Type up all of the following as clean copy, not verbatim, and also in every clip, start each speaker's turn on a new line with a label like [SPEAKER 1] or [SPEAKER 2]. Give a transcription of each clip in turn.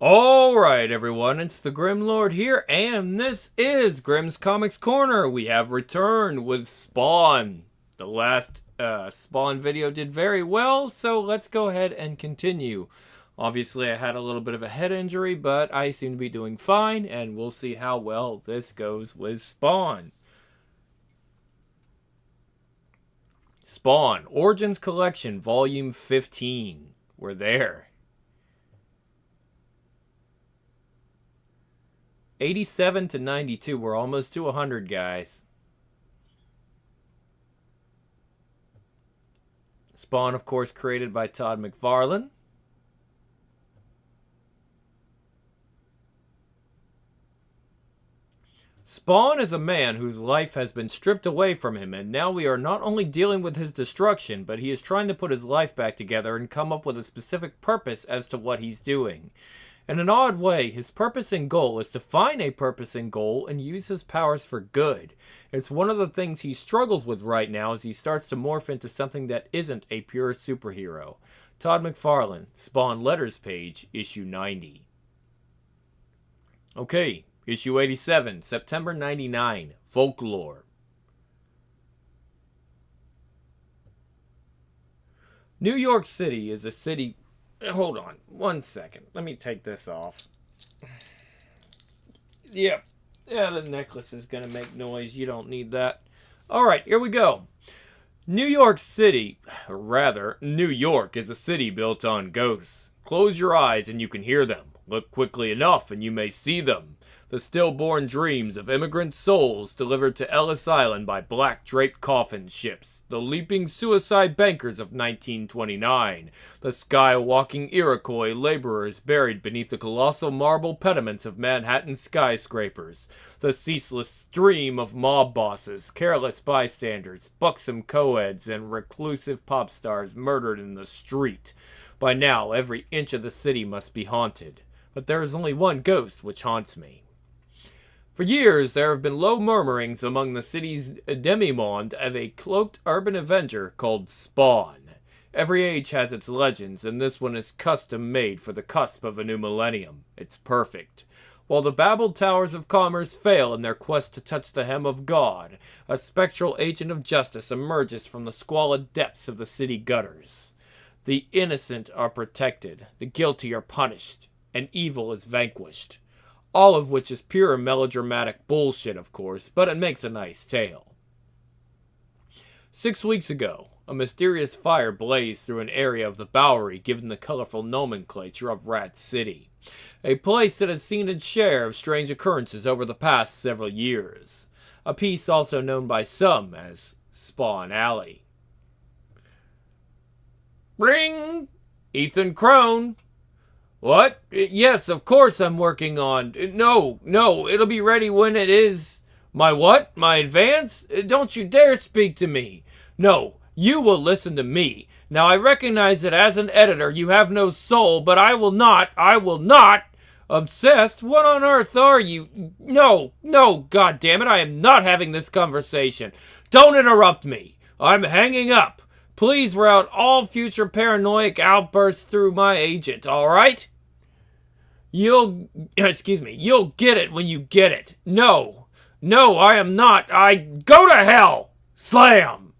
[SPEAKER 1] Alright, everyone, it's the Grim Lord here, and this is Grimm's Comics Corner. We have returned with Spawn. The last Spawn video did very well, so let's go ahead and continue. Obviously, I had a little bit of a head injury, but I seem to be doing fine, and we'll see how well this goes with Spawn. Spawn, Origins Collection, Volume 15. We're there. 87 to 92. We're almost to 100, guys. Spawn, of course, created by Todd McFarlane. Spawn is a man whose life has been stripped away from him, and now we are not only dealing with his destruction, but he is trying to put his life back together and come up with a specific purpose as to what he's doing. In an odd way, his purpose and goal is to find a purpose and goal and use his powers for good. It's one of the things he struggles with right now as he starts to morph into something that isn't a pure superhero. Todd McFarlane, Spawn Letters Page, Issue 90. Okay, Issue 87, September 99, Folklore. New York City is a city... Hold on, 1 second. Let me take this off. Yep. Yeah, the necklace is going to make noise. You don't need that. Alright, here we go. New York City, rather, New York is a city built on ghosts. Close your eyes and you can hear them. Look quickly enough and you may see them. The stillborn dreams of immigrant souls delivered to Ellis Island by black draped coffin ships. The leaping suicide bankers of 1929. The sky-walking Iroquois laborers buried beneath the colossal marble pediments of Manhattan skyscrapers. The ceaseless stream of mob bosses, careless bystanders, buxom co-eds, and reclusive pop stars murdered in the street. By now, every inch of the city must be haunted. But there is only one ghost which haunts me. For years, there have been low murmurings among the city's demi-monde of a cloaked urban avenger called Spawn. Every age has its legends, and this one is custom-made for the cusp of a new millennium. It's perfect. While the babbled towers of commerce fail in their quest to touch the hem of God, a spectral agent of justice emerges from the squalid depths of the city gutters. The innocent are protected, the guilty are punished, and evil is vanquished. All of which is pure melodramatic bullshit, of course, but it makes a nice tale. 6 weeks ago, a mysterious fire blazed through an area of the Bowery given the colorful nomenclature of Rat City, a place that has seen its share of strange occurrences over the past several years, a piece also known by some as Spawn Alley. Ring! Ethan Crone! What? Yes, of course I'm working on... No, it'll be ready when it is... My what? My advance? Don't you dare speak to me. No, you will listen to me. Now I recognize that as an editor you have no soul, but I will not... Obsessed? What on earth are you? No, God damn it, I am not having this conversation. Don't interrupt me. I'm hanging up. Please route all future paranoid outbursts through my agent, alright? You'll get it when you get it. No, I am not. Go to hell! Slam!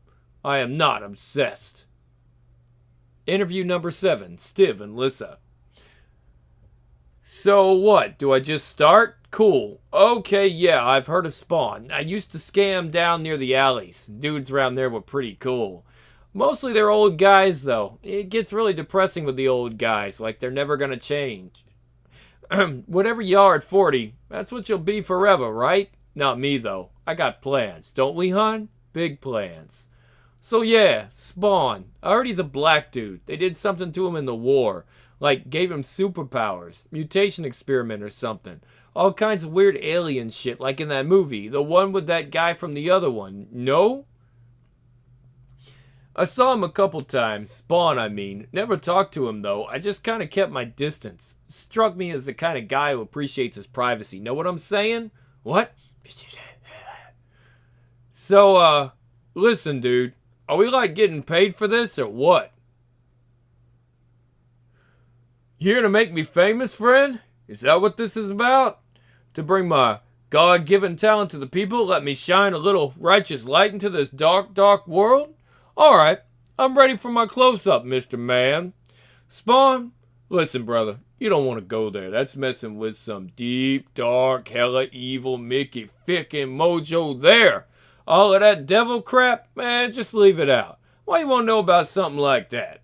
[SPEAKER 1] I am not obsessed. Interview number 7, Stiv and Lissa. So what, do I just start? Cool. Okay, yeah, I've heard of Spawn. I used to scam down near the alleys. Dudes around there were pretty cool. Mostly they're old guys, though. It gets really depressing with the old guys, like they're never gonna change. Whatever you are at 40, that's what you'll be forever, right? Not me, though. I got plans, don't we, hon? Big plans. So yeah, Spawn. I heard he's a black dude. They did something to him in the war. Like, gave him superpowers. Mutation experiment or something. All kinds of weird alien shit, like in that movie. The one with that guy from the other one. No? I saw him a couple times. Spawn, I mean. Never talked to him, though. I just kind of kept my distance. Struck me as the kind of guy who appreciates his privacy. Know what I'm saying? What? So, listen, dude. Are we, like, getting paid for this, or what? You here to make me famous, friend? Is that what this is about? To bring my God-given talent to the people, let me shine a little righteous light into this dark, dark world? Alright, I'm ready for my close-up, Mr. Man. Spawn, listen, brother, you don't want to go there. That's messing with some deep, dark, hella evil, Mickey fickin' mojo there. All of that devil crap, man, just leave it out. Why you want to know about something like that?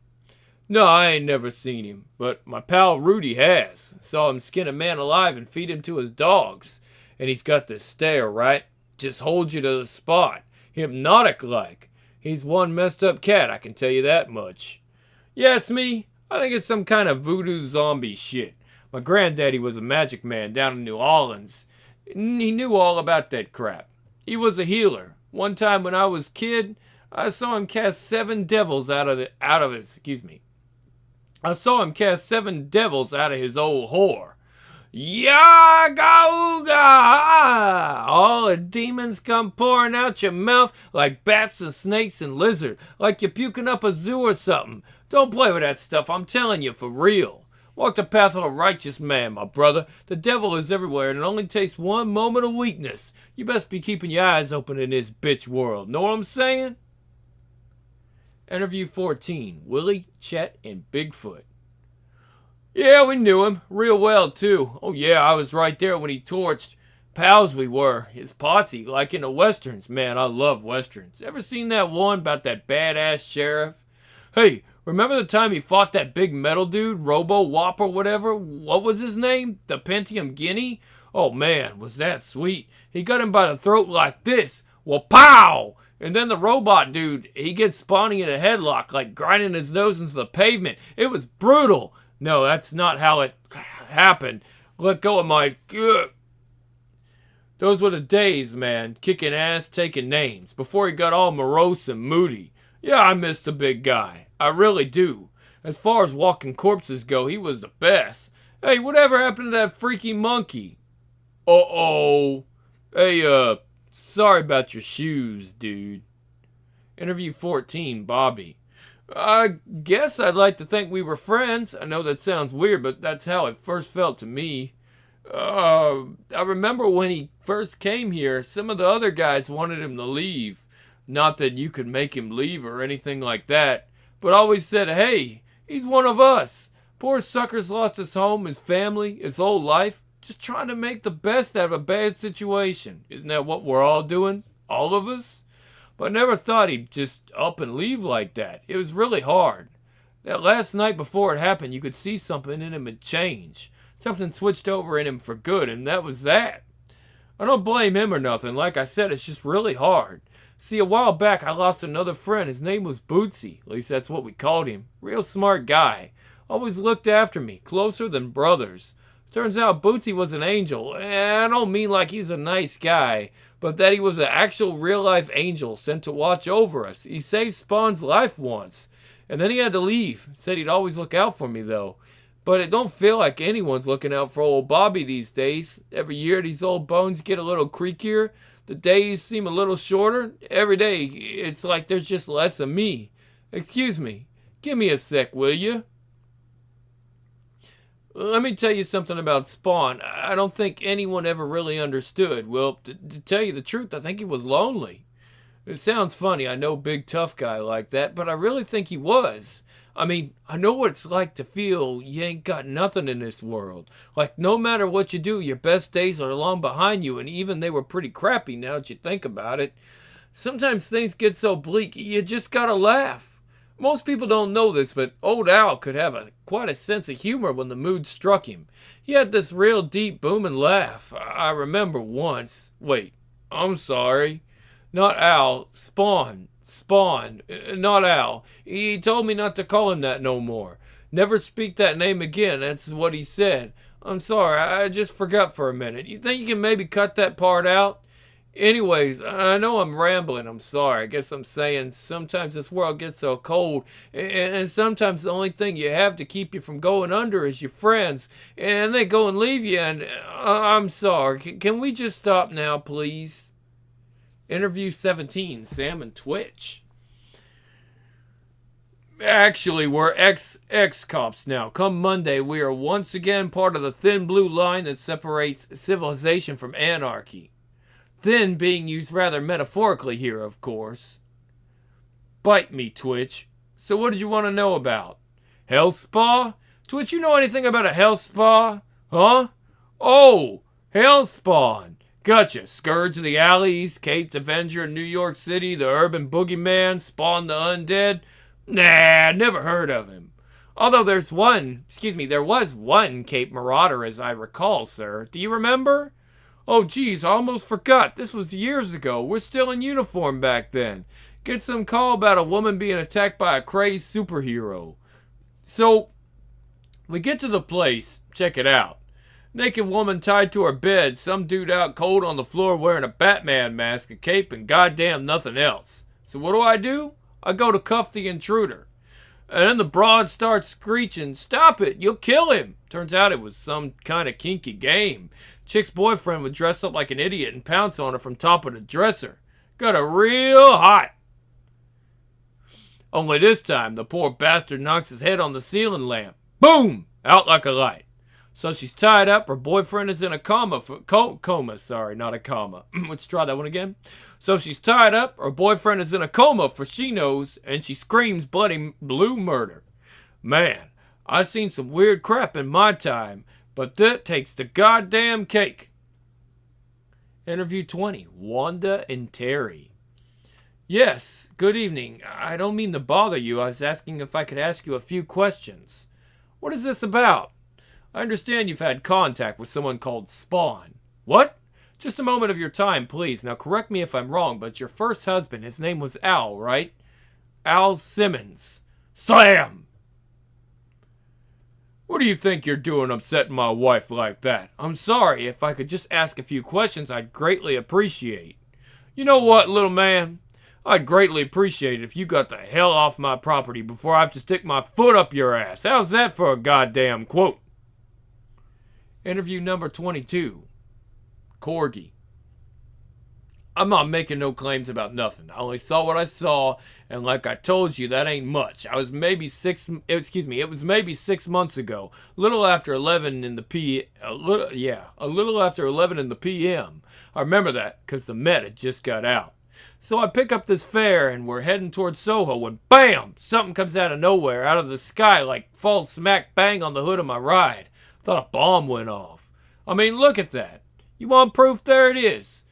[SPEAKER 1] No, I ain't never seen him, but my pal Rudy has. Saw him skin a man alive and feed him to his dogs. And he's got this stare, right? Just holds you to the spot. Hypnotic-like. He's one messed up cat, I can tell you that much. Yes, me? I think it's some kind of voodoo zombie shit. My granddaddy was a magic man down in New Orleans. He knew all about that crap. He was a healer. One time when I was kid, I saw him cast 7 devils out of his old whore. Yaga-ooga! All the demons come pouring out your mouth like bats and snakes and lizards, like you're puking up a zoo or something. Don't play with that stuff, I'm telling you, for real. Walk the path of a righteous man, my brother. The devil is everywhere, and it only takes one moment of weakness. You best be keeping your eyes open in this bitch world. Know what I'm saying? Interview 14. Willie, Chet, and Bigfoot. Yeah, we knew him. Real well, too. Oh, yeah, I was right there when he torched. Pals we were. His posse, like in the westerns. Man, I love westerns. Ever seen that one about that badass sheriff? Hey, remember the time he fought that big metal dude, Robo Wop or whatever? What was his name? The Pentium Guinea? Oh, man, was that sweet. He got him by the throat like this. Well, pow! And then the robot dude, he gets spawning in a headlock, like grinding his nose into the pavement. It was brutal. No, that's not how it happened. Let go of my... Those were the days, man. Kicking ass, taking names. Before he got all morose and moody. Yeah, I miss the big guy. I really do. As far as walking corpses go, he was the best. Hey, whatever happened to that freaky monkey? Uh-oh. Hey, sorry about your shoes, dude. Interview 14, Bobby. I guess I'd like to think we were friends. I know that sounds weird, but that's how it first felt to me. I remember when he first came here, some of the other guys wanted him to leave. Not that you could make him leave or anything like that, but always said, hey, he's one of us. Poor sucker's lost his home, his family, his whole life, just trying to make the best out of a bad situation. Isn't that what we're all doing? All of us? But I never thought he'd just up and leave like that. It was really hard. That last night before it happened, you could see something in him had changed. Something switched over in him for good, and that was that. I don't blame him or nothing. Like I said, it's just really hard. See, a while back, I lost another friend. His name was Bootsy. At least that's what we called him. Real smart guy. Always looked after me. Closer than brothers. Turns out Bootsy was an angel. And I don't mean like he's a nice guy, but that he was an actual real-life angel sent to watch over us. He saved Spawn's life once. And then he had to leave. Said he'd always look out for me, though. But it don't feel like anyone's looking out for old Bobby these days. Every year these old bones get a little creakier. The days seem a little shorter. Every day it's like there's just less of me. Excuse me. Give me a sec, will you? Let me tell you something about Spawn. I don't think anyone ever really understood. Well, to tell you the truth, I think he was lonely. It sounds funny, I know, big tough guy like that, but I really think he was. I mean, I know what it's like to feel you ain't got nothing in this world. Like, no matter what you do, your best days are long behind you, and even they were pretty crappy now that you think about it. Sometimes things get so bleak, you just gotta laugh. Most people don't know this, but Old Al could have quite a sense of humor when the mood struck him. He had this real deep, booming laugh. I remember once... Wait, I'm sorry. Not Al, Spawn. Spawn, not Al. He told me not to call him that no more. Never speak that name again, that's what he said. I'm sorry, I just forgot for a minute. You think you can maybe cut that part out? Anyways, I know I'm rambling, I'm sorry. I guess I'm saying sometimes this world gets so cold, and sometimes the only thing you have to keep you from going under is your friends, and they go and leave you, and I'm sorry. Can we just stop now, please? Interview 17, Sam and Twitch. Actually, we're ex-cops now. Come Monday, we are once again part of the thin blue line that separates civilization from anarchy. Thin being used rather metaphorically here, of course. Bite me, Twitch. So what did you want to know about? Hell spa? Twitch, you know anything about a hell spa? Huh? Oh, hell spawn. Gotcha. Scourge of the Alleys, Kate's Avenger in New York City, the Urban Boogeyman, Spawn the Undead. Nah, never heard of him. Although there was one Cape Marauder as I recall, sir. Do you remember? Oh geez, I almost forgot. This was years ago. We're still in uniform back then. Get some call about a woman being attacked by a crazed superhero. So, we get to the place. Check it out. Naked woman tied to her bed. Some dude out cold on the floor wearing a Batman mask, a cape, and goddamn nothing else. So what do? I go to cuff the intruder. And then the broad starts screeching, "Stop it, you'll kill him." Turns out it was some kind of kinky game. Chick's boyfriend would dress up like an idiot and pounce on her from top of the dresser. Got her real hot. Only this time, the poor bastard knocks his head on the ceiling lamp. Boom! Out like a light. So she's tied up. Her boyfriend is in a coma. Not a comma. Let's try that one again. So she's tied up. Her boyfriend is in a coma for she knows, and she screams bloody blue murder. Man, I've seen some weird crap in my time, but that takes the goddamn cake. Interview 20. Wanda and Terry. Yes, good evening. I don't mean to bother you. I was asking if I could ask you a few questions. What is this about? I understand you've had contact with someone called Spawn. What? Just a moment of your time, please. Now correct me if I'm wrong, but your first husband, his name was Al, right? Al Simmons. Slam! What do you think you're doing upsetting my wife like that? I'm sorry. If I could just ask a few questions, I'd greatly appreciate. You know what, little man? I'd greatly appreciate it if you got the hell off my property before I have to stick my foot up your ass. How's that for a goddamn quote? Interview number 22. Corgi. I'm not making no claims about nothing. I only saw what I saw, and like I told you, that ain't much. It was maybe 6 months ago, a little after 11 in the PM. I remember that because the Met had just got out. So I pick up this fare and we're heading towards Soho when BAM! Something comes out of nowhere, out of the sky, like falls smack bang on the hood of my ride. Thought a bomb went off. I mean, look at that. You want proof? There it is.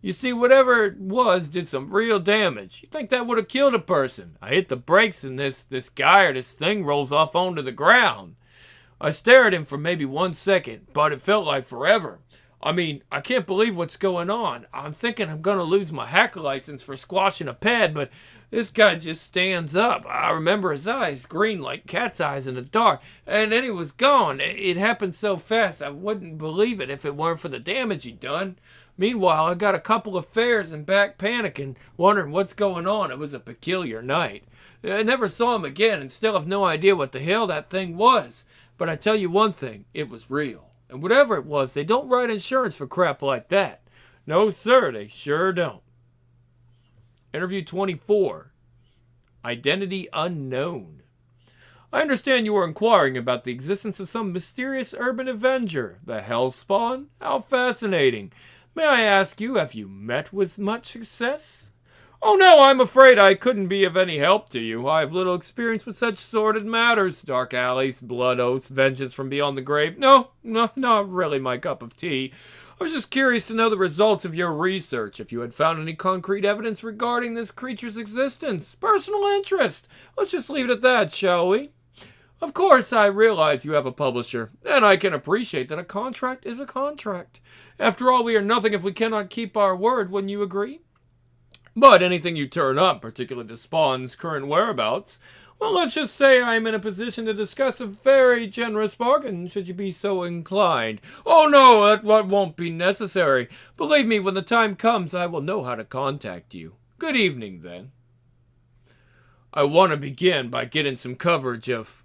[SPEAKER 1] You see, whatever it was did some real damage. You think that would have killed a person. I hit the brakes and this guy or this thing rolls off onto the ground. I stare at him for maybe 1 second, but it felt like forever. I mean, I can't believe what's going on. I'm thinking I'm going to lose my hacker license for squashing a ped, but this guy just stands up. I remember his eyes, green like cat's eyes in the dark, and then he was gone. It happened so fast, I wouldn't believe it if it weren't for the damage he'd done. Meanwhile, I got a couple of fares and back panicking, wondering what's going on. It was a peculiar night. I never saw him again and still have no idea what the hell that thing was. But I tell you one thing, it was real. And whatever it was, they don't write insurance for crap like that. No, sir, they sure don't. Interview 24. Identity unknown. I understand you are inquiring about the existence of some mysterious urban avenger, the Hellspawn. How fascinating. May I ask you, have you met with much success? Oh no, I'm afraid I couldn't be of any help to you. I have little experience with such sordid matters. Dark alleys, blood oaths, vengeance from beyond the grave. No, not really my cup of tea. I was just curious to know the results of your research, if you had found any concrete evidence regarding this creature's existence. Personal interest. Let's just leave it at that, shall we? Of course, I realize you have a publisher, and I can appreciate that a contract is a contract. After all, we are nothing if we cannot keep our word, wouldn't you agree? But anything you turn up, particularly to Spawn's current whereabouts, well, let's just say I am in a position to discuss a very generous bargain, should you be so inclined. Oh no, that won't be necessary. Believe me, when the time comes, I will know how to contact you. Good evening, then. I want to begin by getting some coverage of...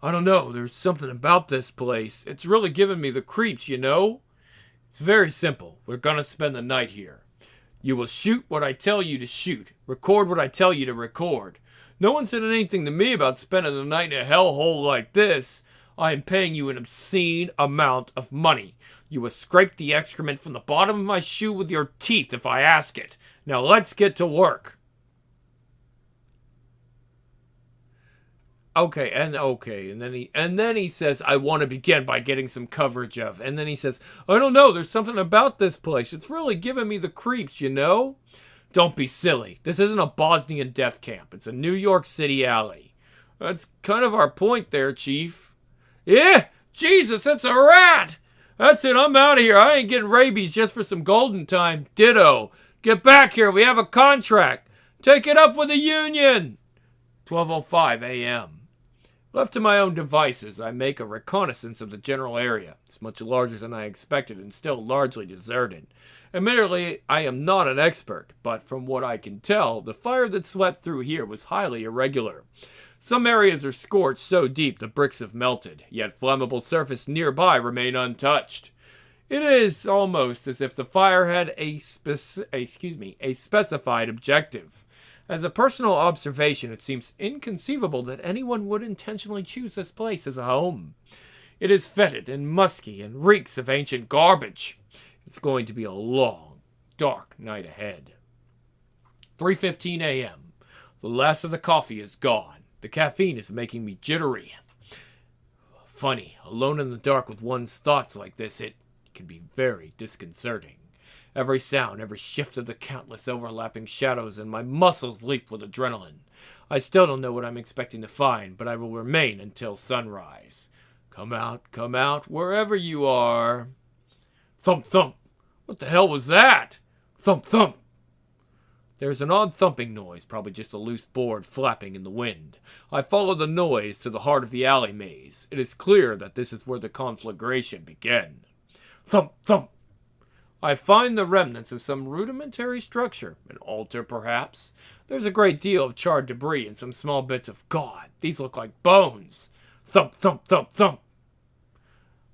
[SPEAKER 1] I don't know, there's something about this place. It's really giving me the creeps, you know? It's very simple. We're gonna spend the night here. You will shoot what I tell you to shoot. Record what I tell you to record. No one said anything to me about spending the night in a hellhole like this. I am paying you an obscene amount of money. You will scrape the excrement from the bottom of my shoe with your teeth if I ask it. Now let's get to work. Okay, and then he says, I want to begin by getting some coverage of. And then he says, I don't know, there's something about this place. It's really giving me the creeps, you know? Don't be silly. This isn't a Bosnian death camp. It's a New York City alley. That's kind of our point there, Chief. Yeah, Jesus, it's a rat. That's it, I'm out of here. I ain't getting rabies just for some golden time. Ditto. Get back here, we have a contract. Take it up with the union. 12:05 a.m. Left to my own devices, I make a reconnaissance of the general area. It's much larger than I expected and still largely deserted. Admittedly, I am not an expert, but from what I can tell, the fire that swept through here was highly irregular. Some areas are scorched so deep the bricks have melted, yet flammable surface nearby remain untouched. It is almost as if the fire had a specified objective. As a personal observation, it seems inconceivable that anyone would intentionally choose this place as a home. It is fetid and musky and reeks of ancient garbage. It's going to be a long, dark night ahead. 3:15 a.m. The last of the coffee is gone. The caffeine is making me jittery. Funny, alone in the dark with one's thoughts like this, it can be very disconcerting. Every sound, every shift of the countless overlapping shadows, and my muscles leap with adrenaline. I still don't know what I'm expecting to find, but I will remain until sunrise. Come out, wherever you are. Thump, thump. What the hell was that? Thump, thump. There's an odd thumping noise, probably just a loose board flapping in the wind. I follow the noise to the heart of the alley maze. It is clear that this is where the conflagration began. Thump, thump. I find the remnants of some rudimentary structure, an altar perhaps. There's a great deal of charred debris and some small bits of God. These look like bones. Thump, thump, thump, thump.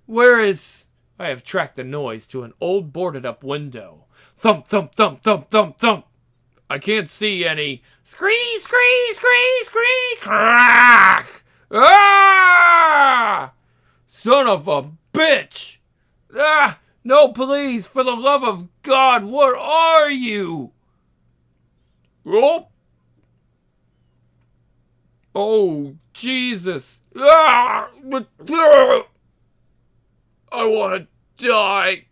[SPEAKER 1] Where is... I have tracked the noise to an old boarded-up window. Thump, thump, thump, thump, thump, thump. I can't see any... Scree, scree, scree, scree, crack! Ah! Son of a bitch! Ah! No, please, for the love of God, what are you? Oh, oh Jesus. Ah! I want to die.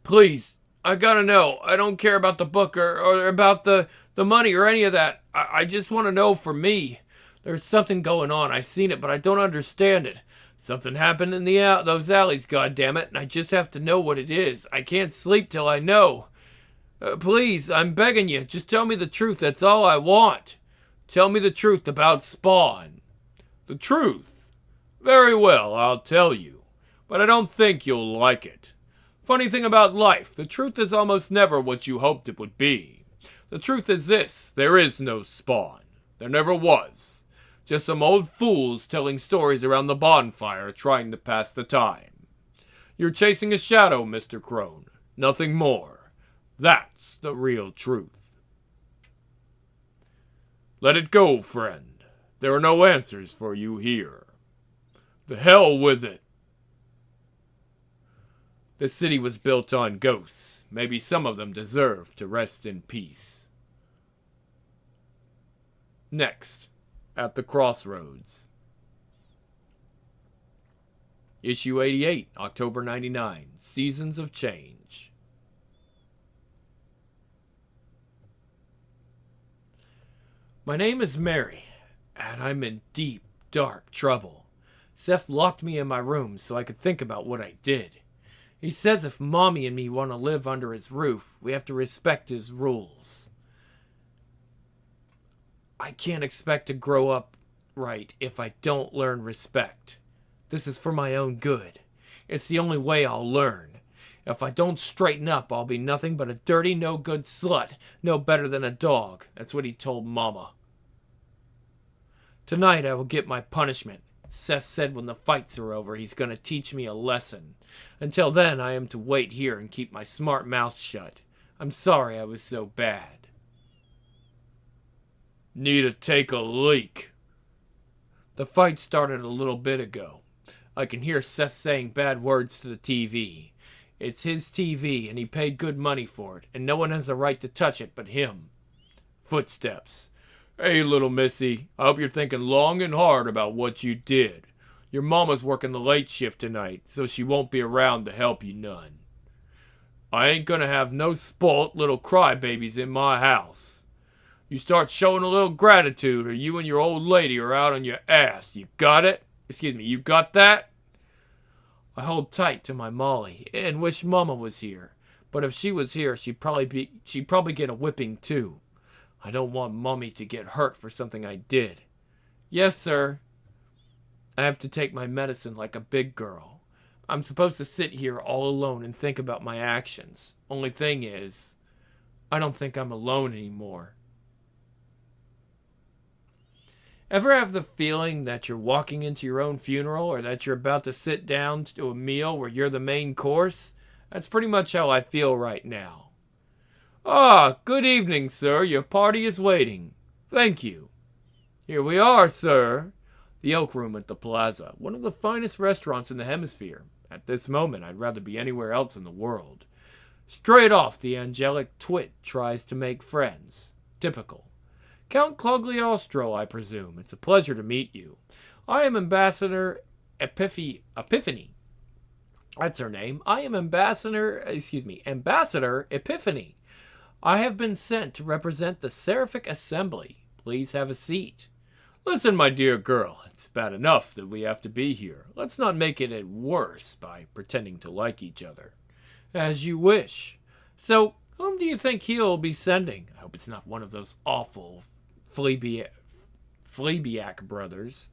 [SPEAKER 1] Please, I gotta know. I don't care about the book or about the money or any of that. I just want to know for me. There's something going on. I've seen it, but I don't understand it. Something happened in those alleys, goddammit, and I just have to know what it is. I can't sleep till I know. Please, I'm begging you, just tell me the truth, that's all I want. Tell me the truth about Spawn. The truth? Very well, I'll tell you. But I don't think you'll like it. Funny thing about life, the truth is almost never what you hoped it would be. The truth is this, there is no Spawn. There never was. Just some old fools telling stories around the bonfire trying to pass the time. You're chasing a shadow, Mr. Crone. Nothing more. That's the real truth. Let it go, friend. There are no answers for you here. The hell with it. This city was built on ghosts. Maybe some of them deserve to rest in peace. Next. At the Crossroads. Issue 88, October 99. Seasons of Change. My name is Mary, and I'm in deep, dark trouble. Seth locked me in my room so I could think about what I did. He says if Mommy and me want to live under his roof, we have to respect his rules. I can't expect to grow up right if I don't learn respect. This is for my own good. It's the only way I'll learn. If I don't straighten up, I'll be nothing but a dirty, no-good slut, no better than a dog. That's what he told Mama. Tonight I will get my punishment. Seth said when the fights are over, he's going to teach me a lesson. Until then, I am to wait here and keep my smart mouth shut. I'm sorry I was so bad. Need to take a leak. The fight started a little bit ago. I can hear Seth saying bad words to the TV. It's his TV, and he paid good money for it, and no one has a right to touch it but him. Footsteps. Hey, little missy, I hope you're thinking long and hard about what you did. Your mama's working the late shift tonight, so she won't be around to help you none. I ain't gonna have no spoilt little crybabies in my house. You start showing a little gratitude, or you and your old lady are out on your ass. You got it? You got that? I hold tight to my Molly and wish Mama was here. But if she was here, she'd probably get a whipping too. I don't want Mommy to get hurt for something I did. Yes, sir. I have to take my medicine like a big girl. I'm supposed to sit here all alone and think about my actions. Only thing is, I don't think I'm alone anymore. Ever have the feeling that you're walking into your own funeral, or that you're about to sit down to a meal where you're the main course? That's pretty much how I feel right now. Ah, good evening, sir. Your party is waiting. Thank you. Here we are, sir. The Oak Room at the Plaza, one of the finest restaurants in the hemisphere. At this moment, I'd rather be anywhere else in the world. Straight off, the angelic twit tries to make friends. Typical. Count Cagliostro, I presume. It's a pleasure to meet you. I am Ambassador Epiphany. That's her name. I am Ambassador Epiphany. I have been sent to represent the Seraphic Assembly. Please have a seat. Listen, my dear girl, it's bad enough that we have to be here. Let's not make it worse by pretending to like each other. As you wish. So, whom do you think he'll be sending? I hope it's not one of those awful Fleabiac brothers.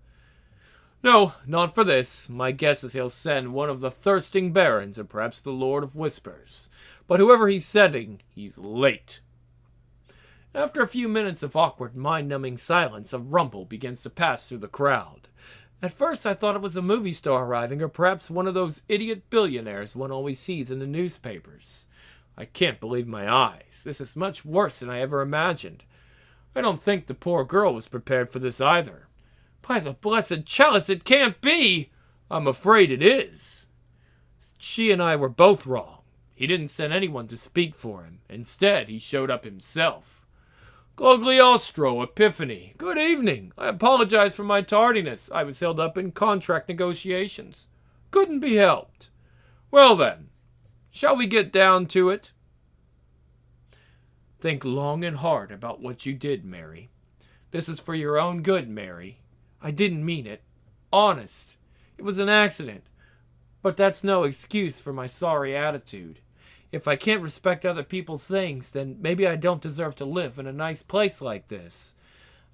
[SPEAKER 1] No, not for this. My guess is he'll send one of the thirsting barons, or perhaps the Lord of Whispers. But whoever he's sending, he's late. After a few minutes of awkward, mind-numbing silence, a rumble begins to pass through the crowd. At first I thought it was a movie star arriving, or perhaps one of those idiot billionaires one always sees in the newspapers. I can't believe my eyes. This is much worse than I ever imagined. I don't think the poor girl was prepared for this either. By the blessed chalice, it can't be! I'm afraid it is. She and I were both wrong. He didn't send anyone to speak for him. Instead, he showed up himself. Cagliostro, Epiphany, good evening. I apologize for my tardiness. I was held up in contract negotiations. Couldn't be helped. Well then, shall we get down to it? Think long and hard about what you did, Mary. This is for your own good, Mary. I didn't mean it. Honest. It was an accident. But that's no excuse for my sorry attitude. If I can't respect other people's things, then maybe I don't deserve to live in a nice place like this.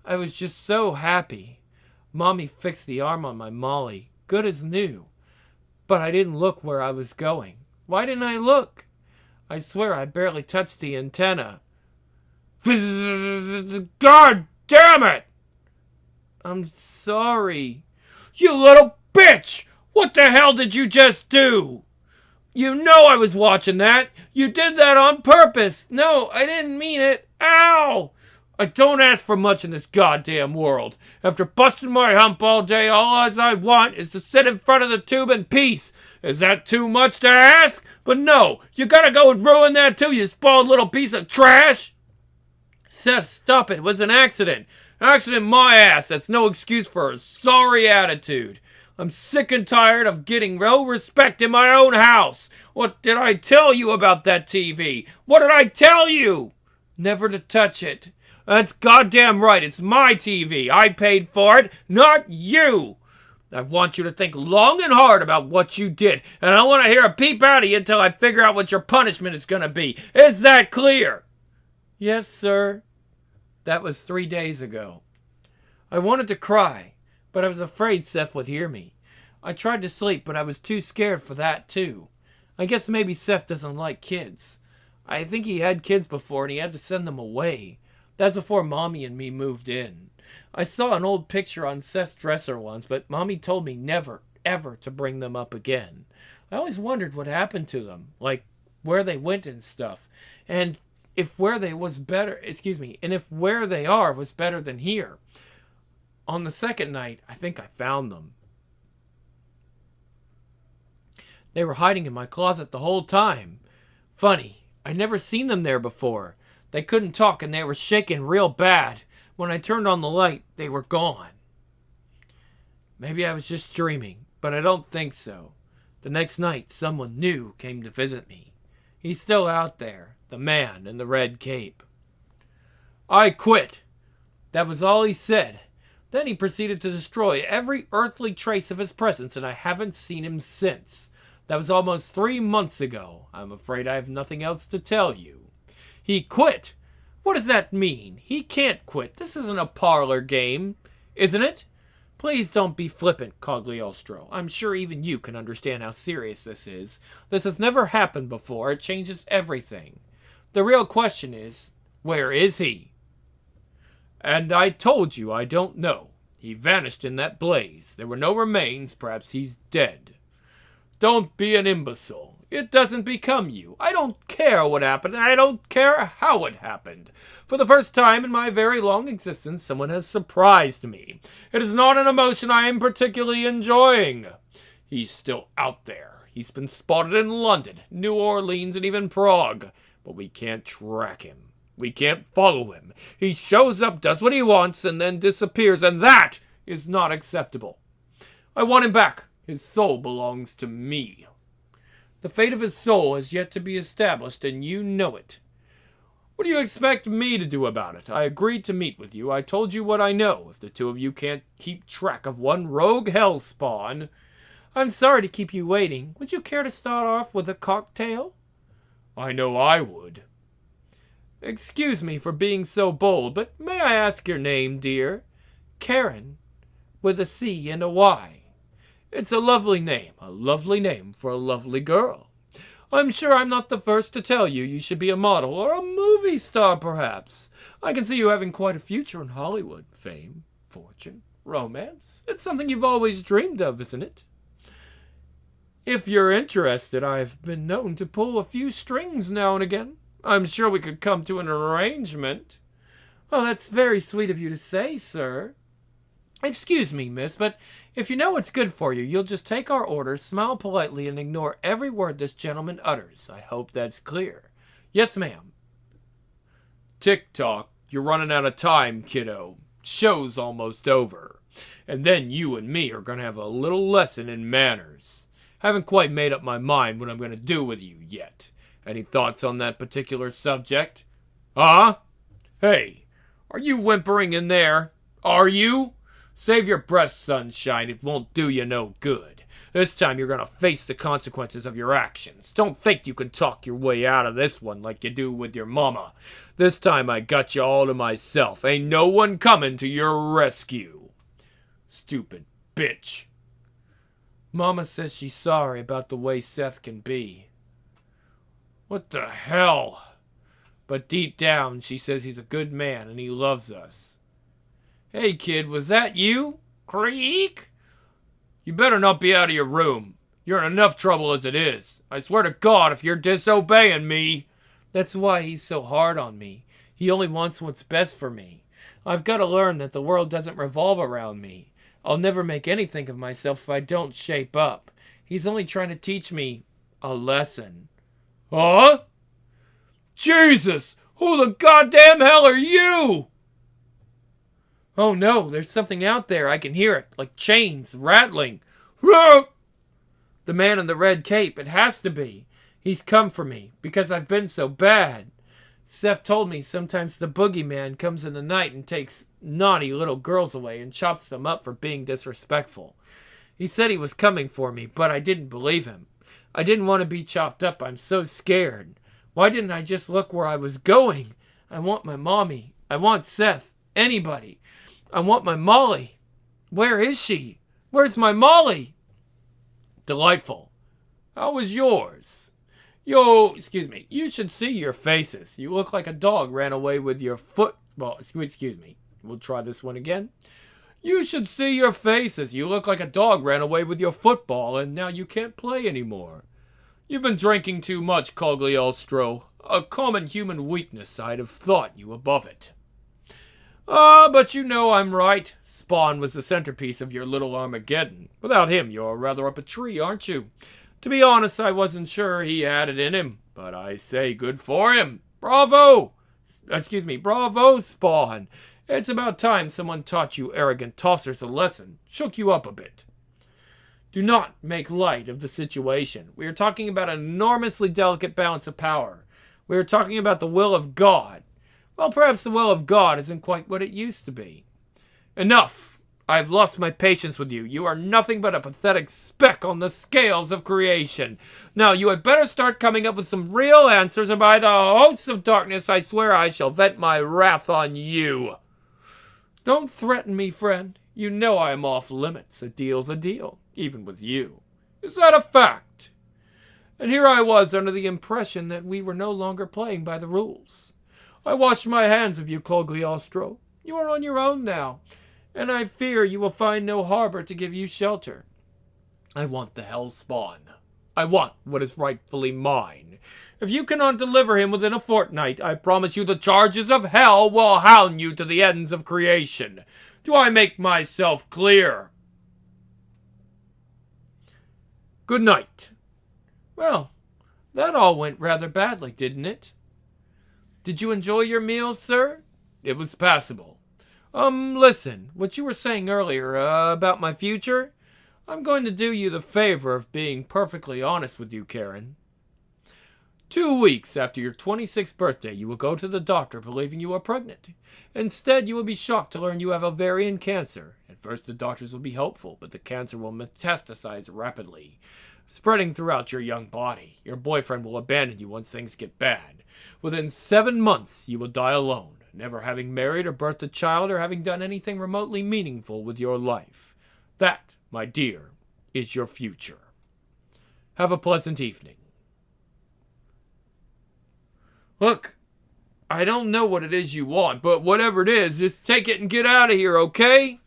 [SPEAKER 1] I was just so happy. Mommy fixed the arm on my Molly, good as new. But I didn't look where I was going. Why didn't I look? I swear I barely touched the antenna. God damn it! I'm sorry. You little bitch! What the hell did you just do? You know I was watching that. You did that on purpose. No, I didn't mean it. Ow! I don't ask for much in this goddamn world. After busting my hump all day, all I want is to sit in front of the tube in peace. Is that too much to ask? But no, you gotta go and ruin that too, you spoiled little piece of trash. Seth, stop it. It was an accident. Accident my ass. That's no excuse for a sorry attitude. I'm sick and tired of getting no respect in my own house. What did I tell you about that TV? What did I tell you? Never to touch it. That's goddamn right. It's my TV. I paid for it, not you. I want you to think long and hard about what you did, and I don't want to hear a peep out of you until I figure out what your punishment is going to be. Is that clear? Yes, sir. That was 3 days ago. I wanted to cry, but I was afraid Seth would hear me. I tried to sleep, but I was too scared for that, too. I guess maybe Seth doesn't like kids. I think he had kids before, and he had to send them away. That's before Mommy and me moved in. I saw an old picture on Seth's dresser once, but Mommy told me never, ever to bring them up again. I always wondered what happened to them, like where they went and stuff. And if where they was better, excuse me, and if where they are was better than here. On the second night, I think I found them. They were hiding in my closet the whole time. Funny, I'd never seen them there before. They couldn't talk and they were shaking real bad. When I turned on the light, they were gone. Maybe I was just dreaming, but I don't think so. The next night, someone new came to visit me. He's still out there, the man in the red cape. I quit. That was all he said. Then he proceeded to destroy every earthly trace of his presence, and I haven't seen him since. That was almost 3 months ago. I'm afraid I have nothing else to tell you. He quit? What does that mean? He can't quit. This isn't a parlor game, isn't it? Please don't be flippant, Cogliostro. I'm sure even you can understand how serious this is. This has never happened before. It changes everything. The real question is, where is he? And I told you I don't know. He vanished in that blaze. There were no remains. Perhaps he's dead. Don't be an imbecile. It doesn't become you. I don't care what happened, and I don't care how it happened. For the first time in my very long existence, someone has surprised me. It is not an emotion I am particularly enjoying. He's still out there. He's been spotted in London, New Orleans, and even Prague. But we can't track him. We can't follow him. He shows up, does what he wants, and then disappears, and that is not acceptable. I want him back. His soul belongs to me. The fate of his soul is yet to be established, and you know it. What do you expect me to do about it? I agreed to meet with you. I told you what I know. If the two of you can't keep track of one rogue hellspawn... I'm sorry to keep you waiting. Would you care to start off with a cocktail? I know I would. Excuse me for being so bold, but may I ask your name, dear? Karen, with a C and a Y. It's a lovely name for a lovely girl. I'm sure I'm not the first to tell you you should be a model or a movie star, perhaps. I can see you having quite a future in Hollywood. Fame, fortune, romance. It's something you've always dreamed of, isn't it? If you're interested, I've been known to pull a few strings now and again. I'm sure we could come to an arrangement. Oh, that's very sweet of you to say, sir. Excuse me, miss, but if you know what's good for you, you'll just take our orders, smile politely, and ignore every word this gentleman utters. I hope that's clear. Yes, ma'am. Tick-tock, you're running out of time, kiddo. Show's almost over. And then you and me are going to have a little lesson in manners. Haven't quite made up my mind what I'm going to do with you yet. Any thoughts on that particular subject? Huh? Hey, are you whimpering in there? Are you? Save your breath, sunshine. It won't do you no good. This time you're going to face the consequences of your actions. Don't think you can talk your way out of this one like you do with your mama. This time I got you all to myself. Ain't no one coming to your rescue. Stupid bitch. Mama says she's sorry about the way Seth can be. What the hell? But deep down, she says he's a good man and he loves us. Hey, kid, was that you? Creak? You better not be out of your room. You're in enough trouble as it is. I swear to God, if you're disobeying me... That's why he's so hard on me. He only wants what's best for me. I've got to learn that the world doesn't revolve around me. I'll never make anything of myself if I don't shape up. He's only trying to teach me a lesson. Huh? Jesus! Who the goddamn hell are you? Oh no, there's something out there. I can hear it, like chains rattling. The man in the red cape, it has to be. He's come for me, because I've been so bad. Seth told me sometimes the boogeyman comes in the night and takes naughty little girls away and chops them up for being disrespectful. He said he was coming for me, but I didn't believe him. I didn't want to be chopped up. I'm so scared. Why didn't I just look where I was going? I want my mommy. I want Seth. Anybody. I want my Molly. Where is she? Where's my Molly? Delightful. How was yours? Excuse me. You should see your faces. You look like a dog ran away with your football. Excuse me. We'll try this one again. You should see your faces. You look like a dog ran away with your football and now you can't play anymore. You've been drinking too much, Cogliostro. A common human weakness. I'd have thought you above it. Ah, but you know I'm right. Spawn was the centerpiece of your little Armageddon. Without him, you're rather up a tree, aren't you? To be honest, I wasn't sure he had it in him, but I say good for him. Bravo! Bravo, Spawn. It's about time someone taught you arrogant tossers a lesson, shook you up a bit. Do not make light of the situation. We are talking about an enormously delicate balance of power. We are talking about the will of God. Well, perhaps the will of God isn't quite what it used to be. Enough! I've lost my patience with you. You are nothing but a pathetic speck on the scales of creation. Now, you had better start coming up with some real answers, or by the hosts of darkness, I swear I shall vent my wrath on you. Don't threaten me, friend. You know I am off limits. A deal's a deal, even with you. Is that a fact? And here I was under the impression that we were no longer playing by the rules. I washed my hands of you, Cogliostro. You are on your own now, and I fear you will find no harbor to give you shelter. I want the Hellspawn. I want what is rightfully mine. If you cannot deliver him within a fortnight, I promise you the charges of hell will hound you to the ends of creation. Do I make myself clear? Good night. Well, that all went rather badly, didn't it? Did you enjoy your meal, sir? It was passable. Listen, what you were saying earlier, about my future? I'm going to do you the favor of being perfectly honest with you, Karen. 2 weeks after your 26th birthday, you will go to the doctor believing you are pregnant. Instead, you will be shocked to learn you have ovarian cancer. At first, the doctors will be hopeful, but the cancer will metastasize rapidly, spreading throughout your young body. Your boyfriend will abandon you once things get bad. Within 7 months, you will die alone, never having married or birthed a child or having done anything remotely meaningful with your life. That, my dear, is your future. Have a pleasant evening. Look, I don't know what it is you want, but whatever it is, just take it and get out of here, okay?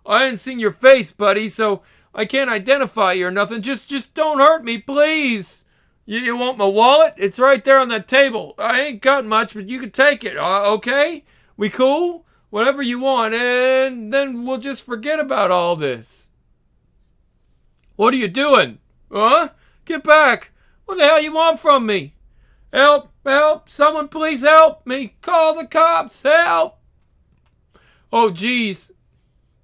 [SPEAKER 1] I ain't seen your face, buddy, so I can't identify you or nothing. Just don't hurt me, please. You want my wallet? It's right there on that table. I ain't got much, but you can take it, okay? We cool? Whatever you want, and then we'll just forget about all this. What are you doing? Huh? Get back. What the hell you want from me? Help! Help! Someone please help me! Call the cops! Help! Oh, geez.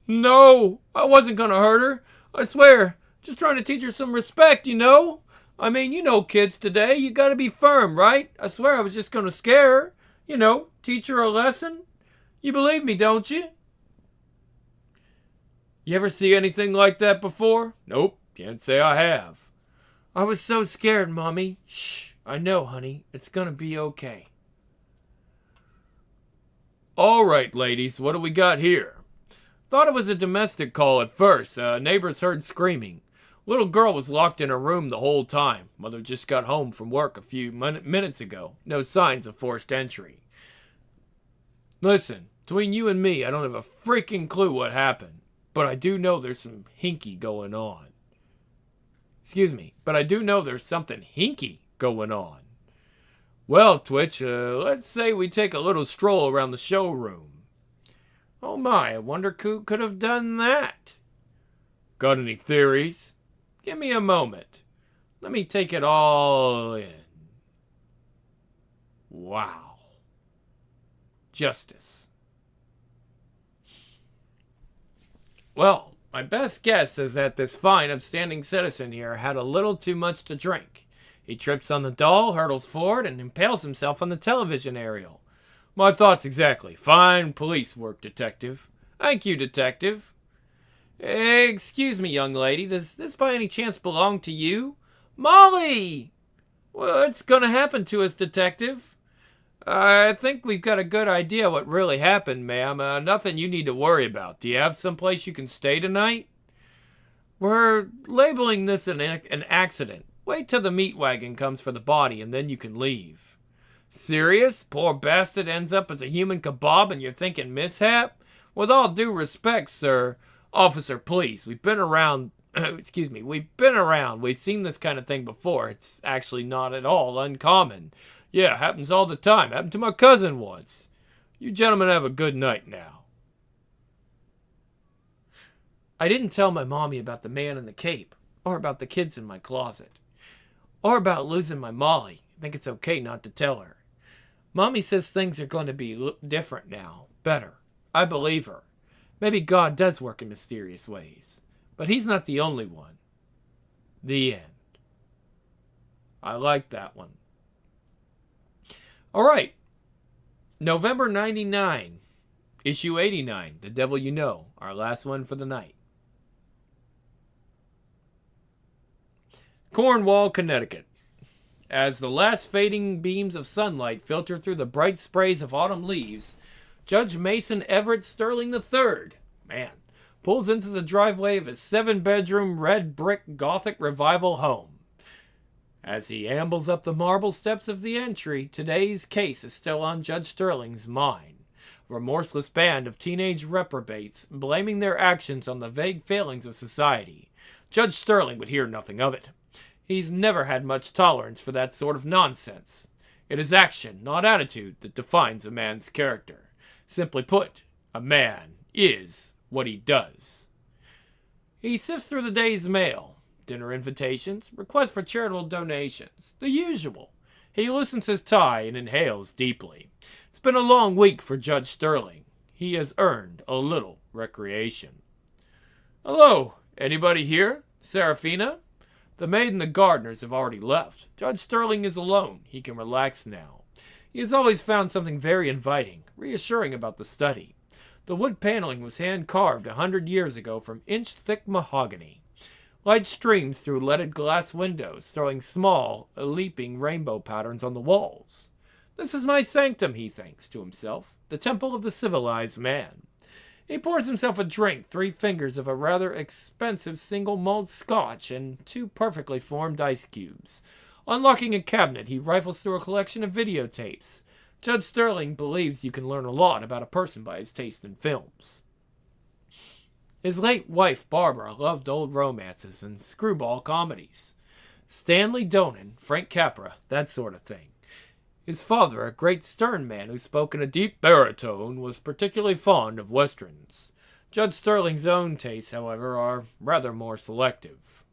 [SPEAKER 1] No, I wasn't gonna hurt her. I swear. Just trying to teach her some respect, you know? I mean, you know kids today. You gotta be firm, right? I swear I was just gonna scare her. You know, teach her a lesson. You believe me, don't you? You ever see anything like that before? Nope, can't say I have. I was so scared, Mommy. Shh. I know, honey. It's gonna be okay. All right, ladies. What do we got here? Thought it was a domestic call at first. Neighbors heard screaming. Little girl was locked in her room the whole time. Mother just got home from work a few minutes ago. No signs of forced entry. Listen, between you and me, I don't have a freaking clue what happened. But I do know there's some hinky going on. Excuse me, but I do know there's something hinky going on. Well, Twitch, let's say we take a little stroll around the showroom. Oh my, I wonder who could have done that. Got any theories? Give me a moment. Let me take it all in. Wow. Justice. Well, my best guess is that this fine, upstanding citizen here had a little too much to drink. He trips on the doll, hurtles forward, and impales himself on the television aerial. My thoughts exactly. Fine police work, detective. Thank you, detective. Excuse me, young lady. Does this by any chance belong to you? Molly! What's gonna happen to us, detective? I think we've got a good idea what really happened, ma'am. Nothing you need to worry about. Do you have someplace you can stay tonight? We're labeling this an accident. Wait till the meat wagon comes for the body, and then you can leave. Serious? Poor bastard ends up as a human kebab and you're thinking mishap? With all due respect, sir. Officer, please. We've been around. Excuse me. We've been around. We've seen this kind of thing before. It's actually not at all uncommon. Yeah, happens all the time. Happened to my cousin once. You gentlemen have a good night now. I didn't tell my mommy about the man in the cape, or about the kids in my closet, or about losing my Molly. I think it's okay not to tell her. Mommy says things are going to be different now. Better. I believe her. Maybe God does work in mysterious ways. But he's not the only one. The end. I like that one. All right. November 99. Issue 89. The Devil You Know. Our last one for the night. Cornwall, Connecticut. As the last fading beams of sunlight filter through the bright sprays of autumn leaves, Judge Mason Everett Sterling III, pulls into the driveway of his 7-bedroom red brick Gothic revival home. As he ambles up the marble steps of the entry, today's case is still on Judge Sterling's mind. A remorseless band of teenage reprobates blaming their actions on the vague failings of society. Judge Sterling would hear nothing of it. He's never had much tolerance for that sort of nonsense. It is action, not attitude, that defines a man's character. Simply put, a man is what he does. He sifts through the day's mail. Dinner invitations, requests for charitable donations, the usual. He loosens his tie and inhales deeply. It's been a long week for Judge Sterling. He has earned a little recreation. Hello, anybody here? Seraphina? The maid and the gardeners have already left. Judge Sterling is alone. He can relax now. He has always found something very inviting, reassuring about the study. The wood paneling was hand-carved 100 years ago from inch-thick mahogany. Light streams through leaded glass windows, throwing small, leaping rainbow patterns on the walls. This is my sanctum, he thinks to himself, the temple of the civilized man. He pours himself a drink, 3 fingers of a rather expensive single malt scotch, and 2 perfectly formed ice cubes. Unlocking a cabinet, he rifles through a collection of videotapes. Judge Sterling believes you can learn a lot about a person by his taste in films. His late wife, Barbara, loved old romances and screwball comedies. Stanley Donen, Frank Capra, that sort of thing. His father, a great stern man who spoke in a deep baritone, was particularly fond of westerns. Judge Sterling's own tastes, however, are rather more selective.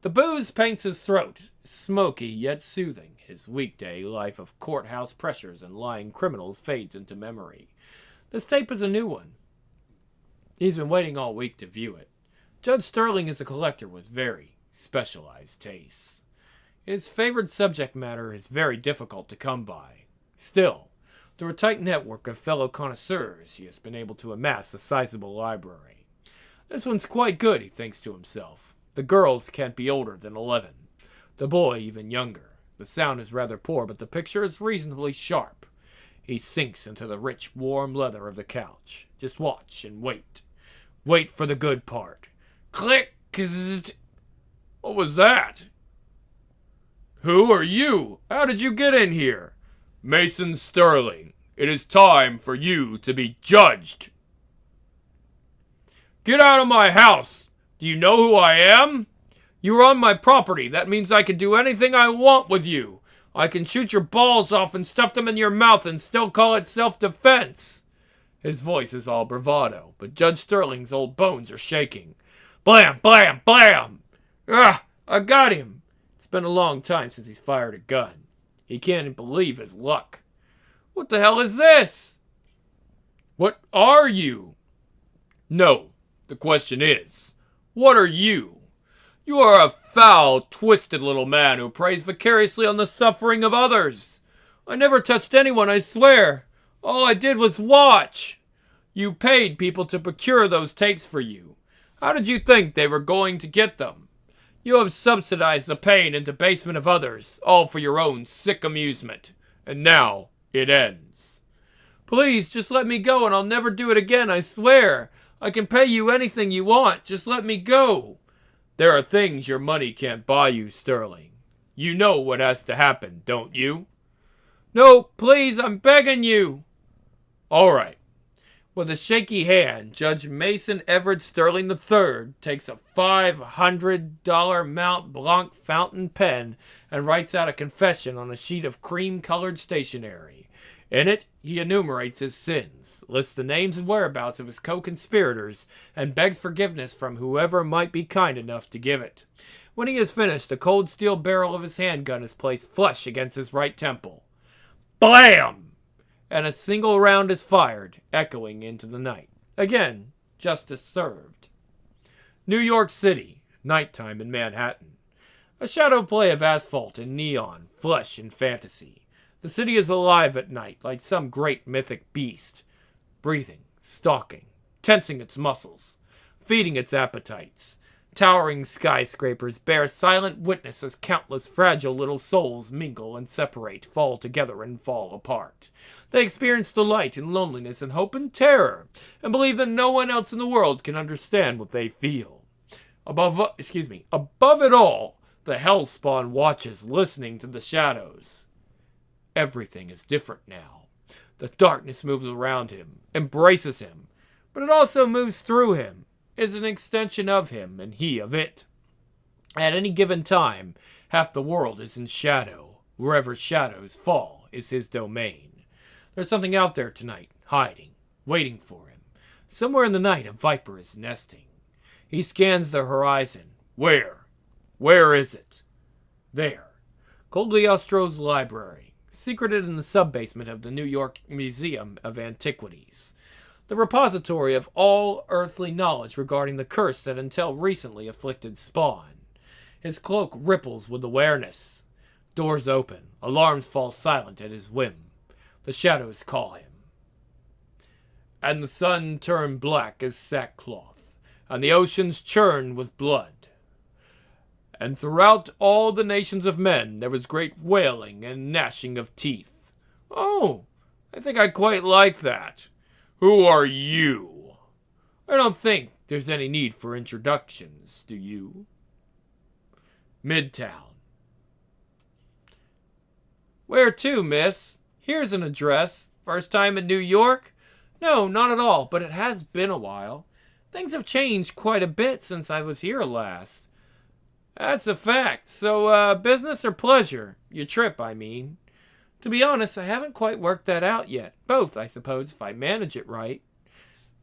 [SPEAKER 1] The booze paints his throat, smoky yet soothing. His weekday life of courthouse pressures and lying criminals fades into memory. This tape is a new one. He's been waiting all week to view it. Judge Sterling is a collector with very specialized tastes. His favored subject matter is very difficult to come by. Still, through a tight network of fellow connoisseurs, he has been able to amass a sizable library. This one's quite good, he thinks to himself. The girls can't be older than 11. The boy even younger. The sound is rather poor, but the picture is reasonably sharp. He sinks into the rich, warm leather of the couch. Just watch and wait. Wait for the good part. Click! What was that? Who are you? How did you get in here? Mason Sterling. It is time for you to be judged. Get out of my house! Do you know who I am? You are on my property. That means I can do anything I want with you. I can shoot your balls off and stuff them in your mouth and still call it self-defense. His voice is all bravado, but Judge Sterling's old bones are shaking. Blam, blam, blam! Ah, I got him. It's been a long time since he's fired a gun. He can't believe his luck. What the hell is this? What are you? No, the question is, what are you? You are a foul, twisted little man who preys vicariously on the suffering of others. I never touched anyone, I swear. All I did was watch. You paid people to procure those tapes for you. How did you think they were going to get them? You have subsidized the pain and debasement of others, all for your own sick amusement. And now it ends. Please, just let me go and I'll never do it again, I swear. I can pay you anything you want. Just let me go. There are things your money can't buy you, Sterling. You know what has to happen, don't you? No, please, I'm begging you. All right. With a shaky hand, Judge Mason Everett Sterling III takes a $500 Mount Blanc fountain pen and writes out a confession on a sheet of cream-colored stationery. In it, he enumerates his sins, lists the names and whereabouts of his co-conspirators, and begs forgiveness from whoever might be kind enough to give it. When he has finished, the cold steel barrel of his handgun is placed flush against his right temple. Blam! And a single round is fired, echoing into the night. Again, justice served. New York City, nighttime in Manhattan. A shadow play of asphalt and neon, flesh and fantasy. The city is alive at night, like some great mythic beast. Breathing, stalking, tensing its muscles, feeding its appetites. Towering skyscrapers bear silent witness as countless fragile little souls mingle and separate, fall together and fall apart. They experience delight and loneliness and hope and terror, and believe that no one else in the world can understand what they feel. Above it all, the hellspawn watches, listening to the shadows. Everything is different now. The darkness moves around him, embraces him, but it also moves through him, is an extension of him, and he of it. At any given time, half the world is in shadow. Wherever shadows fall is his domain. There's something out there tonight, hiding, waiting for him. Somewhere in the night, a viper is nesting. He scans the horizon. Where? Where is it? There. Cogliostro's library, secreted in the sub-basement of the New York Museum of Antiquities. The repository of all earthly knowledge regarding the curse that until recently afflicted Spawn. His cloak ripples with awareness. Doors open. Alarms fall silent at his whim. The shadows call him. And the sun turned black as sackcloth, and the oceans churned with blood. And throughout all the nations of men there was great wailing and gnashing of teeth. Oh, I think I quite like that. Who are you? I don't think there's any need for introductions, do you? Midtown. Where to, miss? Here's an address. First time in New York? No, not at all, but it has been a while. Things have changed quite a bit since I was here last. That's a fact. So, business or pleasure? Your trip, I mean. To be honest, I haven't quite worked that out yet. Both, I suppose, if I manage it right.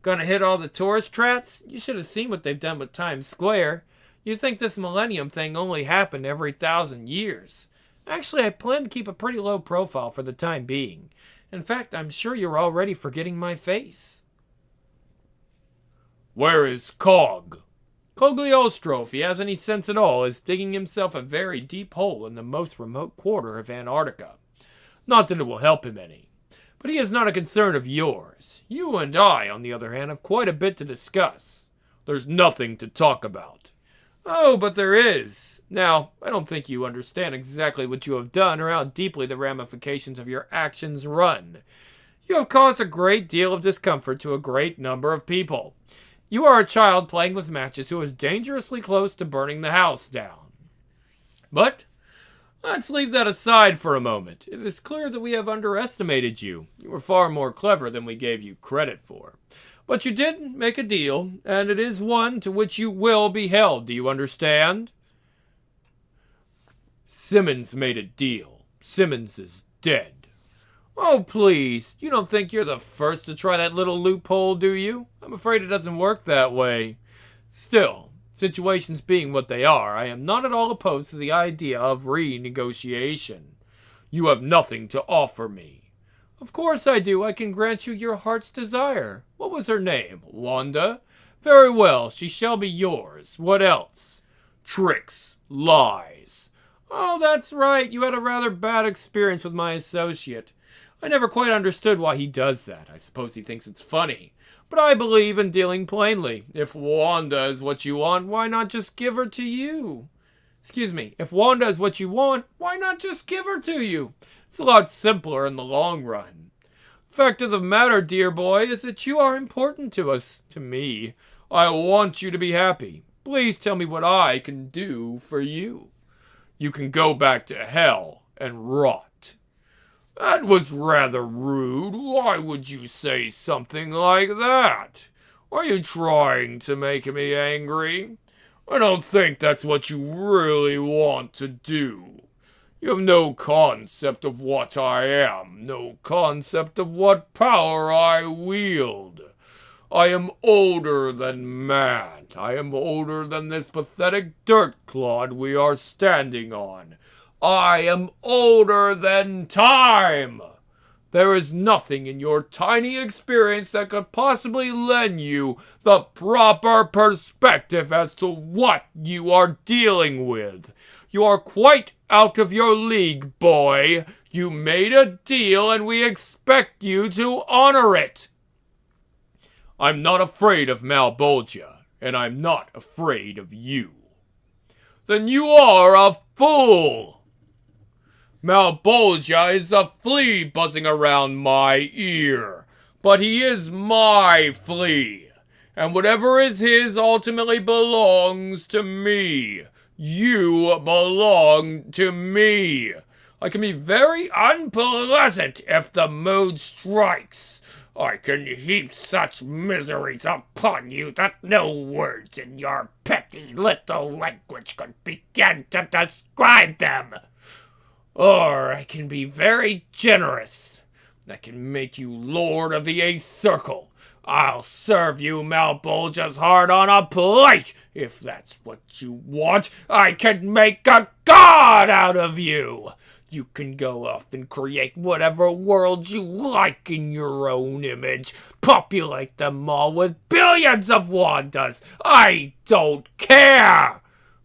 [SPEAKER 1] Gonna hit all the tourist traps? You should have seen what they've done with Times Square. You'd think this millennium thing only happened every 1,000 years. Actually, I plan to keep a pretty low profile for the time being. In fact, I'm sure you're already forgetting my face. Where is Cog? Cogliostro, if he has any sense at all, is digging himself a very deep hole in the most remote quarter of Antarctica. Not that it will help him any. But he is not a concern of yours. You and I, on the other hand, have quite a bit to discuss. There's nothing to talk about. Oh, but there is. Now, I don't think you understand exactly what you have done or how deeply the ramifications of your actions run. You have caused a great deal of discomfort to a great number of people. You are a child playing with matches who is dangerously close to burning the house down. But let's leave that aside for a moment. It is clear that we have underestimated you. You were far more clever than we gave you credit for. But you did make a deal, and it is one to which you will be held. Do you understand? Simmons made a deal. Simmons is dead. Oh, please. You don't think you're the first to try that little loophole, do you? I'm afraid it doesn't work that way. Still, situations being what they are, I am not at all opposed to the idea of renegotiation. You have nothing to offer me. Of course I do. I can grant you your heart's desire. What was her name? Wanda? Very well, she shall be yours. What else? Tricks. Lies. Oh, that's right. You had a rather bad experience with my associate. I never quite understood why he does that. I suppose he thinks it's funny. But I believe in dealing plainly. If Wanda is what you want, why not just give her to you? If Wanda is what you want, why not just give her to you? It's a lot simpler in the long run. Fact of the matter, dear boy, is that you are important to us, to me. I want you to be happy. Please tell me what I can do for you. You can go back to hell and rot. That was rather rude. Why would you say something like that? Are you trying to make me angry? I don't think that's what you really want to do. You have no concept of what I am, no concept of what power I wield. I am older than man. I am older than this pathetic dirt clod we are standing on. I am older than time. There is nothing in your tiny experience that could possibly lend you the proper perspective as to what you are dealing with. You are quite out of your league, boy. You made a deal and we expect you to honor it. I'm not afraid of Malbolgia, and I'm not afraid of you. Then you are a fool! Malbolgia is a flea buzzing around my ear, but he is my flea, and whatever is his ultimately belongs to me. You belong to me. I can be very unpleasant if the mood strikes. I can heap such miseries upon you that no words in your petty little language could begin to describe them. Or I can be very generous. I can make you Lord of the Eighth Circle. I'll serve you Malbolgia's heart on a plate. If that's what you want, I can make a god out of you. You can go off and create whatever worlds you like in your own image. Populate them all with billions of Wandas. I don't care.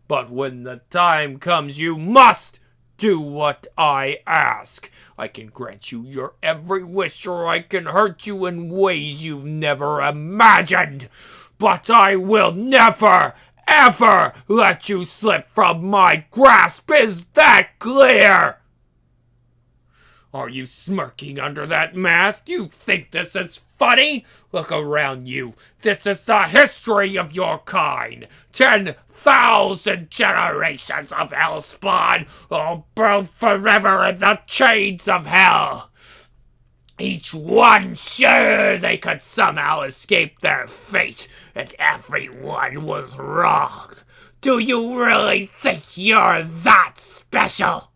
[SPEAKER 1] But when the time comes, you must do what I ask. I can grant you your every wish, or I can hurt you in ways you've never imagined. But I will never, ever let you slip from my grasp. Is that clear? Are you smirking under that mask? You think this is funny? Look around you. This is the history of your kind. 10,000 generations of hellspawn, all bound forever in the chains of hell. Each one sure they could somehow escape their fate, and everyone was wrong. Do you really think you're that special?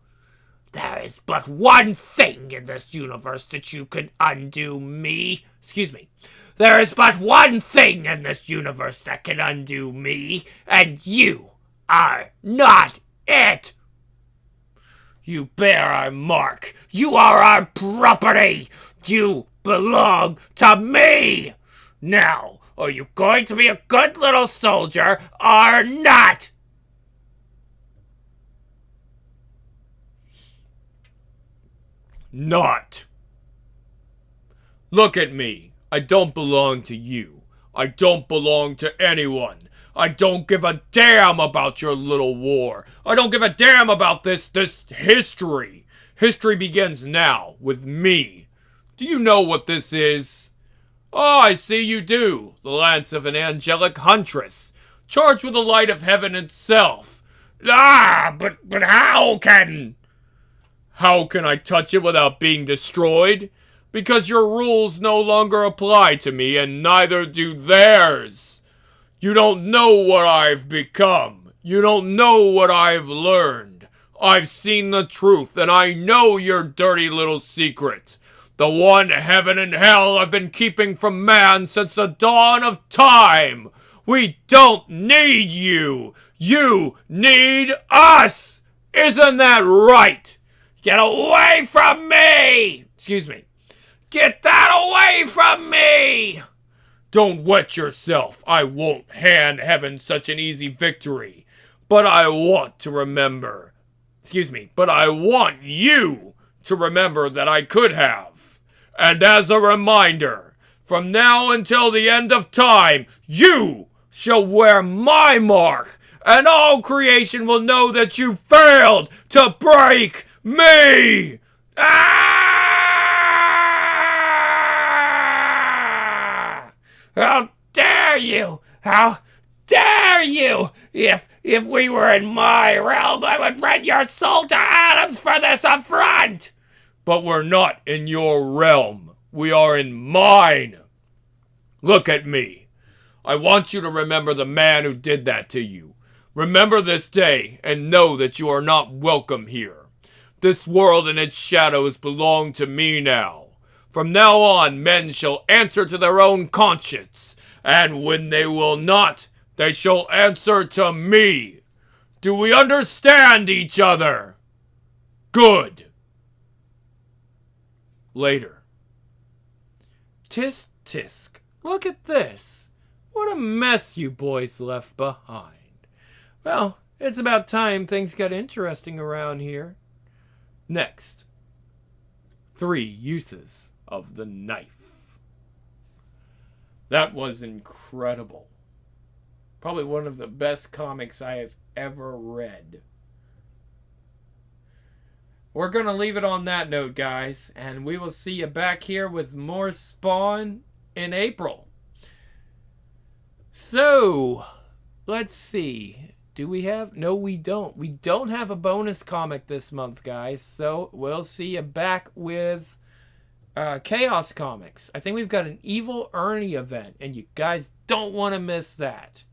[SPEAKER 1] There is but one thing in this universe that you can undo me. There is but one thing in this universe that can undo me, and you are not it. You bear our mark. You are our property. You belong to me. Now, are you going to be a good little soldier or not? Not. Look at me. I don't belong to you. I don't belong to anyone. I don't give a damn about your little war. I don't give a damn about this history. History begins now, with me. Do you know what this is? Oh, I see you do. The lance of an angelic huntress, charged with the light of heaven itself. But how can I touch it without being destroyed? Because your rules no longer apply to me, and neither do theirs. You don't know what I've become. You don't know what I've learned. I've seen the truth, and I know your dirty little secret. The one heaven and hell I've been keeping from man since the dawn of time. We don't need you. You need us. Isn't that right? Get away from me! Get that away from me! Don't wet yourself. I won't hand heaven such an easy victory. But I want to remember. But I want you to remember that I could have. And as a reminder, from now until the end of time, you shall wear my mark, and all creation will know that you failed to break me! How dare you! How dare you! If we were in my realm, I would rend your soul to atoms for this affront! But we're not in your realm. We are in mine. Look at me. I want you to remember the man who did that to you. Remember this day and know that you are not welcome here. This world and its shadows belong to me now. From now on, men shall answer to their own conscience, and when they will not, they shall answer to me. Do we understand each other? Good. Later. Tisk tisk. Look at this. What a mess you boys left behind. Well, it's about time things got interesting around here. Next. 3 uses of the knife. That was incredible. Probably one of the best comics I have ever read. We're going to leave it on that note, guys, and we will see you back here with more Spawn in April. So, let's see. Do we have... No, we don't. We don't have a bonus comic this month, guys. So, we'll see you back with Chaos Comics. I think we've got an Evil Ernie event, and you guys don't want to miss that.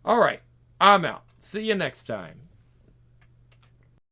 [SPEAKER 1] Alright, I'm out. See you next time.